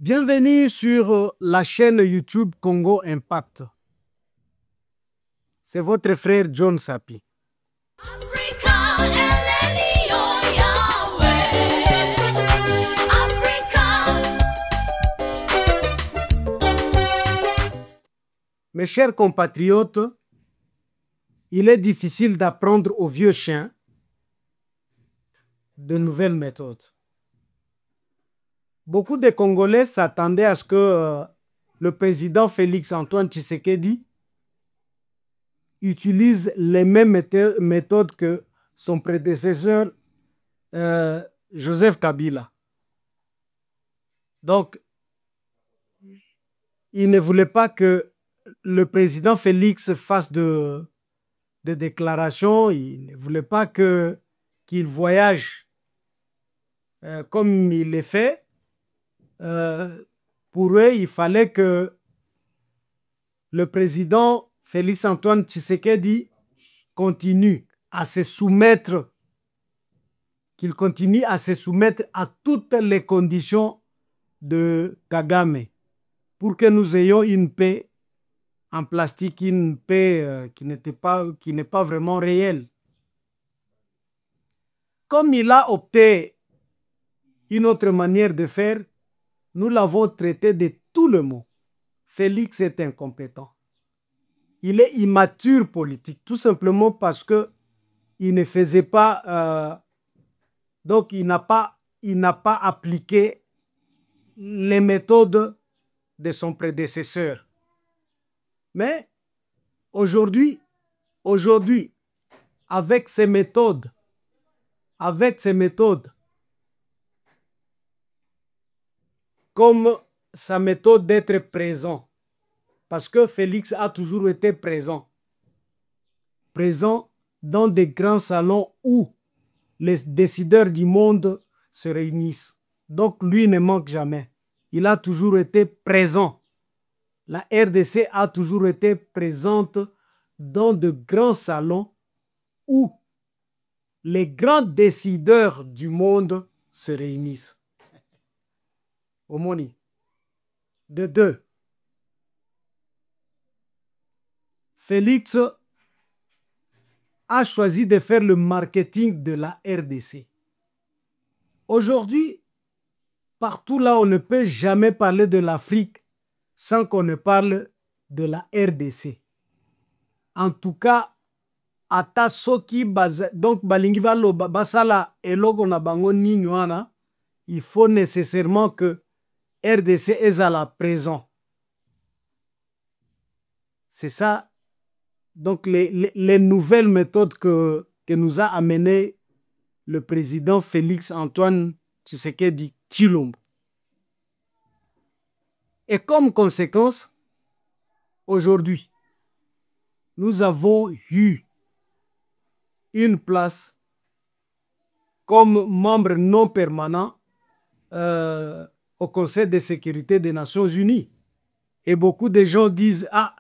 Bienvenue sur la chaîne YouTube Congo Impact. C'est votre frère John Sapi. Mes chers compatriotes, il est difficile d'apprendre aux vieux chiens de nouvelles méthodes. Beaucoup de Congolais s'attendaient à ce que le président Félix Antoine Tshisekedi utilise les mêmes méthodes que son prédécesseur Joseph Kabila. Donc, il ne voulait pas que le président Félix fasse de déclarations, il ne voulait pas qu'il voyage comme il le fait. Pour eux, il fallait que le président Félix Antoine Tshisekedi continue à se soumettre, qu'il continue à se soumettre à toutes les conditions de Kagame pour que nous ayons une paix en plastique, une paix qui n'est pas vraiment réelle. Comme il a opté une autre manière de faire, nous l'avons traité de tout le mot. Félix est incompétent. Il est immature politique, tout simplement parce que il ne faisait pas, donc il n'a pas appliqué les méthodes de son prédécesseur. Mais aujourd'hui, avec ces méthodes, comme sa méthode d'être présent, parce que Félix a toujours été présent dans des grands salons où les décideurs du monde se réunissent. Donc lui ne manque jamais. Il a toujours été présent. La RDC a toujours été présente dans de grands salons où les grands décideurs du monde se réunissent. Omoni. De deux, Félix a choisi de faire le marketing de la RDC. Aujourd'hui, partout là, on ne peut jamais parler de l'Afrique sans qu'on ne parle de la RDC. En tout cas, ata soki donc balingi valo basala eloko na bango nini wana, il faut nécessairement que RDC est à la présent. C'est ça, donc les nouvelles méthodes que nous a amené le président Félix Antoine Tshisekedi Tshilombo. Et comme conséquence, aujourd'hui, nous avons eu une place comme membre non permanent au Conseil de sécurité des Nations Unies. Et beaucoup de gens disent, ah,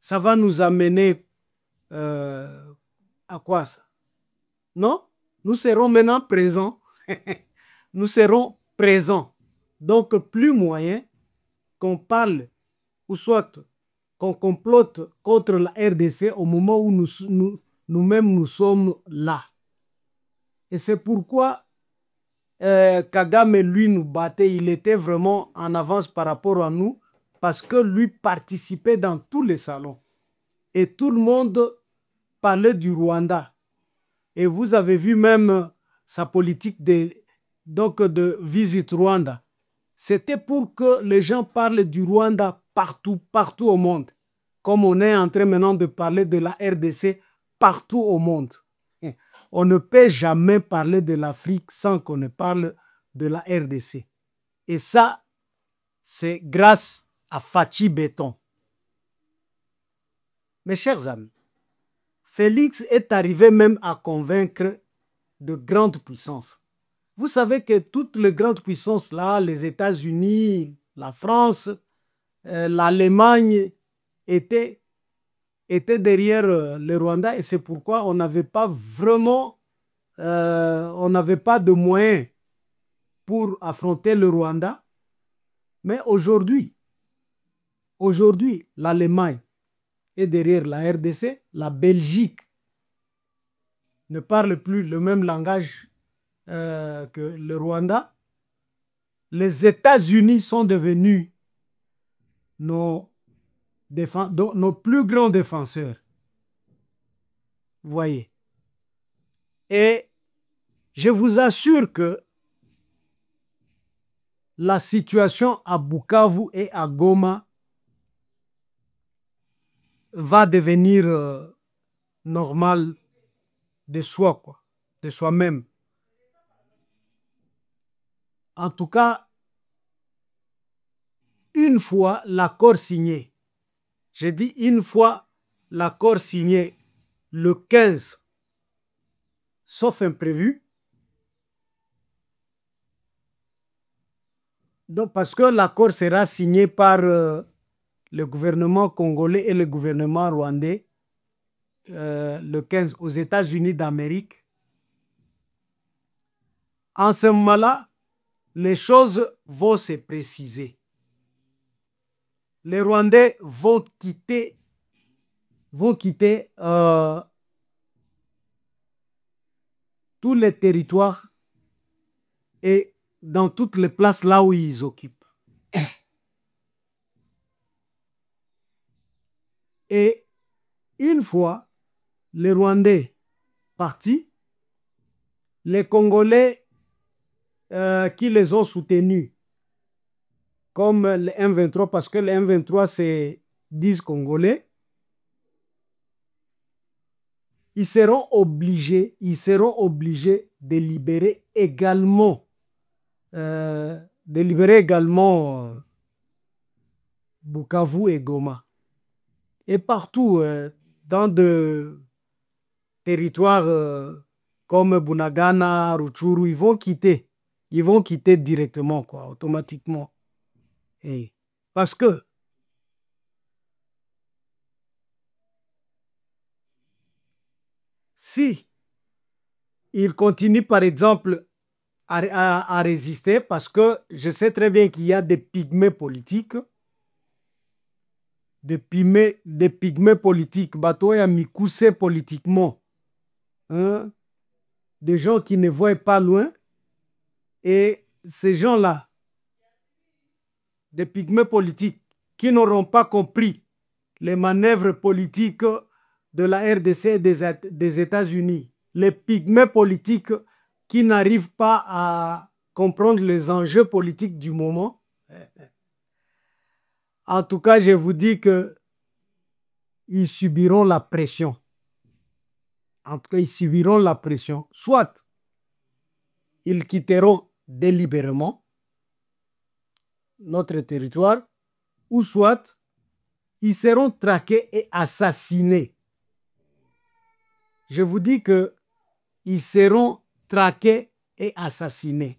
ça va nous amener à quoi ça? Non, nous serons maintenant présents. Nous serons présents. Donc, plus moyen qu'on parle, ou soit qu'on complote contre la RDC au moment où nous-mêmes nous sommes là. Et c'est pourquoi Kagame, lui, nous battait. Il était vraiment en avance par rapport à nous parce que lui participait dans tous les salons. Et tout le monde parlait du Rwanda. Et vous avez vu même sa politique de visite Rwanda. C'était pour que les gens parlent du Rwanda partout au monde. Comme on est en train maintenant de parler de la RDC partout au monde. On ne peut jamais parler de l'Afrique sans qu'on ne parle de la RDC. Et ça, c'est grâce à Fachi Béton. Mes chers amis, Félix est arrivé même à convaincre de grandes puissances. Vous savez que toutes les grandes puissances là, les États-Unis, la France, l'Allemagne étaient derrière le Rwanda et c'est pourquoi on n'avait pas vraiment, on n'avait pas de moyens pour affronter le Rwanda. Mais aujourd'hui, l'Allemagne est derrière la RDC, la Belgique ne parle plus le même langage que le Rwanda. Les États-Unis sont devenus nos plus grands défenseurs. Vous voyez. Et je vous assure que la situation à Bukavu et à Goma va devenir normale de soi, quoi, de soi-même. En tout cas, une fois l'accord signé, j'ai dit une fois l'accord signé le 15, sauf imprévu, donc parce que l'accord sera signé par le gouvernement congolais et le gouvernement rwandais le 15 aux États-Unis d'Amérique. En ce moment-là, les choses vont se préciser. Les Rwandais vont quitter tous les territoires et dans toutes les places là où ils occupent. Et une fois les Rwandais partis, les Congolais qui les ont soutenus, comme le M23, parce que le M23 c'est 10 Congolais, ils seront obligés de libérer également Bukavu et Goma. Et partout dans des territoires comme Bunagana, Rutshuru, ils vont quitter directement, quoi, automatiquement. Et parce que si ils continuent, par exemple, à résister, parce que je sais très bien qu'il y a des pygmées politiques, bateau et mikoussé politiquement, hein, des gens qui ne voient pas loin, et ces gens-là, des pygmées politiques, qui n'auront pas compris les manœuvres politiques de la RDC et des États-Unis, les pygmées politiques qui n'arrivent pas à comprendre les enjeux politiques du moment. En tout cas, je vous dis que ils subiront la pression. En tout cas, ils subiront la pression. Soit ils quitteront délibérément notre territoire, ou soit ils seront traqués et assassinés. Je vous dis que ils seront traqués et assassinés.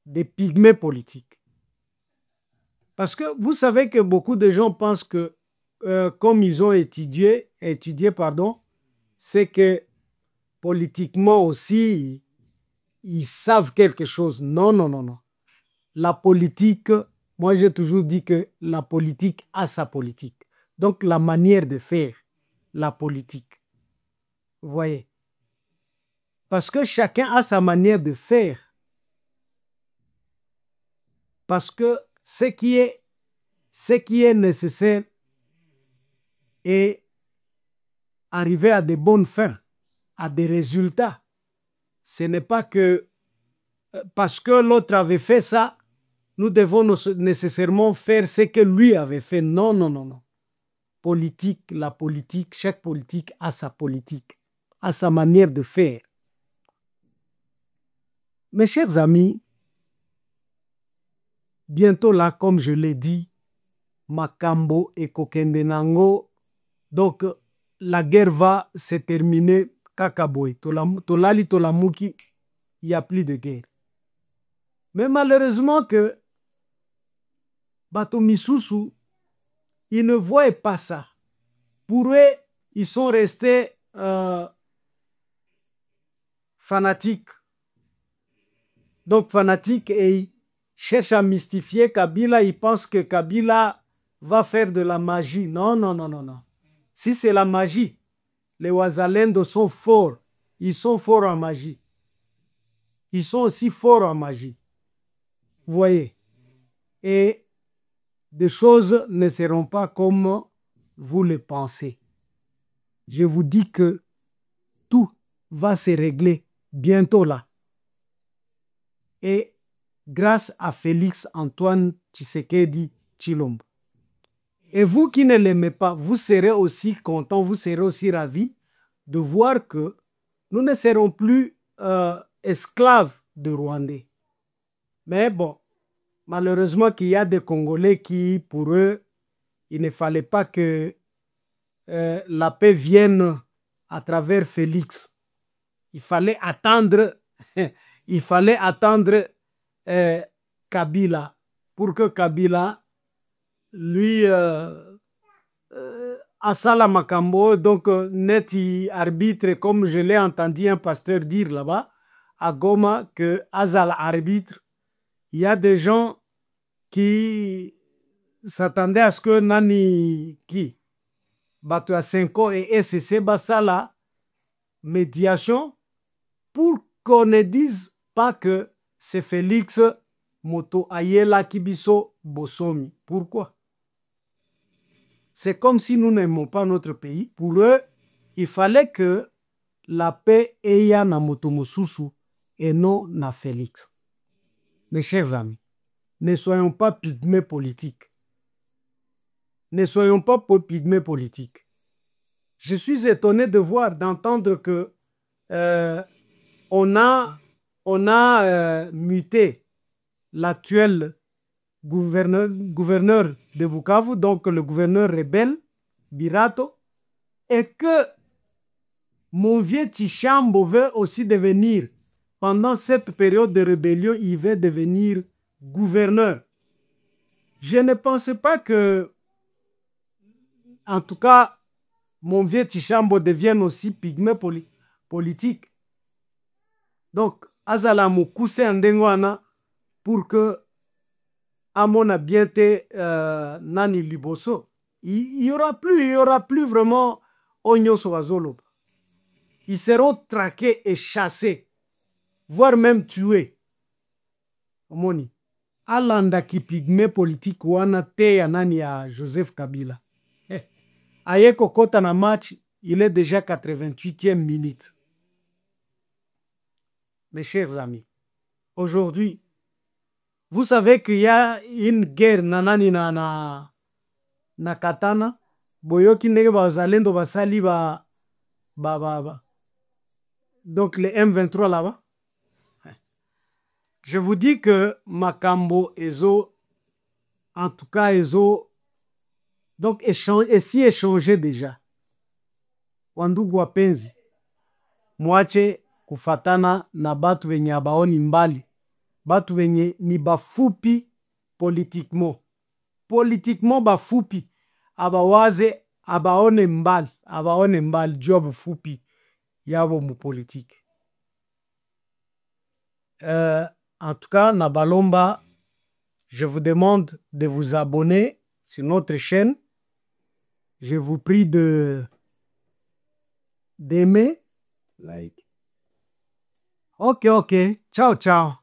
Des pygmées politiques. Parce que vous savez que beaucoup de gens pensent que comme ils ont étudié, c'est que politiquement aussi, ils savent quelque chose. Non, non, non, non. La politique, moi j'ai toujours dit que la politique a sa politique. Donc la manière de faire la politique. Vous voyez? Parce que chacun a sa manière de faire. Parce que ce qui est nécessaire est arriver à de bonnes fins, à des résultats. Ce n'est pas que parce que l'autre avait fait ça, nous devons nécessairement faire ce que lui avait fait. Non, non, non, non. La politique, chaque politique a sa politique, a sa manière de faire. Mes chers amis, bientôt là, comme je l'ai dit, Makambo et Kokendenango, donc la guerre va se terminer Kakaboy. Tolali Tolamuki, il n'y a plus de guerre. Mais malheureusement que Batomisusu, ils ne voient pas ça. Pour eux, ils sont restés fanatiques. Donc fanatiques et cherchent à mystifier Kabila, ils pensent que Kabila va faire de la magie. Non, non, non, non, non. Si c'est la magie, les Wazalendo sont forts. Ils sont forts en magie. Ils sont aussi forts en magie. Vous voyez? Et des choses ne seront pas comme vous le pensez. Je vous dis que tout va se régler bientôt là. Et grâce à Félix Antoine Tshisekedi Tshilombo. Et vous qui ne l'aimez pas, vous serez aussi content, vous serez aussi ravis de voir que nous ne serons plus esclaves de Rwandais. Mais bon, malheureusement qu'il y a des Congolais qui, pour eux, il ne fallait pas que la paix vienne à travers Félix. Il fallait attendre, Kabila pour que Kabila, lui, Asala Makambo, donc neti arbitre, comme je l'ai entendu un pasteur dire là-bas, à Goma, que Azal arbitre, il y a des gens qui s'attendaient à ce que Nani, qui Batu Asenko et SCC Basala, médiation, pour qu'on ne dise pas que c'est Félix Moto Ayela Kibiso Bosomi. Pourquoi? C'est comme si nous n'aimons pas notre pays. Pour eux, il fallait que la paix ait na Moto Mosusu et non na Félix. Mes chers amis, ne soyons pas pygmées politiques. Ne soyons pas pygmées politiques. Je suis étonné de voir, d'entendre que on a muté l'actuel gouverneur de Bukavu, donc le gouverneur rebelle, Birato, et que mon vieux Tshichambo veut aussi devenir, pendant cette période de rébellion, il veut devenir gouverneur. Je ne pense pas que, en tout cas, mon vieux Tshichambo devienne aussi pygmée politique. Donc, Azala Moukousse Andengwana, pour que Amona Biente Nani Liboso, il y aura plus vraiment Onyo Soazolo. Ils seront traqués et chassés, voire même tués. Omoni. Alanda ki pygmée politique wana te ya nani ya Joseph Kabila. Aye kokota na match, il est déjà 88e minute. Mes chers amis, aujourd'hui, vous savez qu'il y a une guerre nanani na Katana. Boyoki ndenge bazalendo basali donc les M23 là-bas. Je vous dis que Makambo Ezo, en tout cas Ezo, donc si échangé déjà. Wandugu wapenzi, mwache kufatana na batu wenye abaoni mbali. Batu wenye ni bafupi politiquement. Politiquement bafupi. Abawaze, abaone mbali, job fupi, yabo mu politique. En tout cas, Nabalomba, je vous demande de vous abonner sur notre chaîne. Je vous prie d'aimer. Like. Ok. Ciao. Ciao.